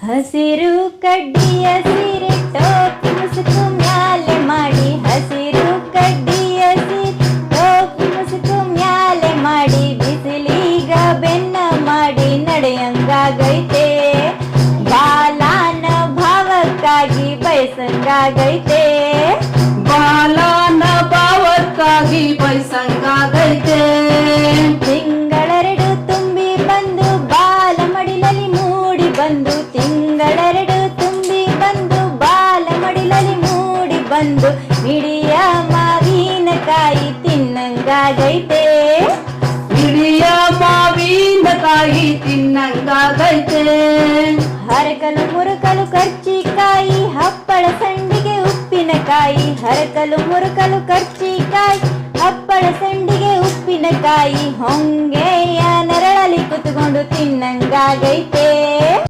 ಹಸಿರು ಕಡ್ಡಿಯ ಸೀರೆ ಟೋಪಿ ಮುಸುಕು ಮ್ಯಾಲೆ ಮಾಡಿ, ಹಸಿರು ಕಡ್ಡಿಯ ಸೀರೆ ಟೋಪಿ ಮುಸುಕು ಮ್ಯಾಲೆ ಮಾಡಿ, ಬಿಸಿಲೀಗ ಬೆನ್ನ ಮಾಡಿ ನಡೆಯಂಗಾಗೈತೆ, ಬಾಲಾನ ಭಾವಕ್ಕಾಗಿ ಬಯಸಂಗಾಗೈತೆ, ಬಾಲಾನ ಭಾವಕ್ಕಾಗಿ ಬಯಸಂಗಾಗೈತೆ. ತಿಂಗಳೆರಡು ತುಂಬಿ ಬಂದು ಬಾಲ ಮಡಿಲಲ್ಲಿ ಮೂಡಿ ಬಂದು, ತಿಂಗಳೆರಡು ತುಂಬಿ ಬಂದು ಬಾಲ ಮಡಿಲಲ್ಲಿ ಮೂಡಿ ಬಂದು, ಹಿಡಿಯ ಮಾವಿನಕಾಯಿ ತಿನ್ನಂಗಾಗೈತೆ, ಹಿಡಿಯ ಮಾವಿನಕಾಯಿ ತಿನ್ನಂಗಾಗೈತೆ. ಹರಕಲು ಮುರುಕಲು ಕರ್ಚಿಕಾಯಿ ಹಪ್ಪಳ ಸಂಡಿಗೆ ಉಪ್ಪಿನಕಾಯಿ, ಹರಕಲು ಮುರುಕಲು ಕರ್ಚಿಕಾಯಿ ಹಪ್ಪಳ ಸಂಡಿಗೆ ಉಪ್ಪಿನಕಾಯಿ, ಹೊಂಗೆಯ ನೆರಳಲ್ಲಿ ಕುತ್ಕೊಂಡು ತಿನ್ನಂಗಾಗೈತೆ.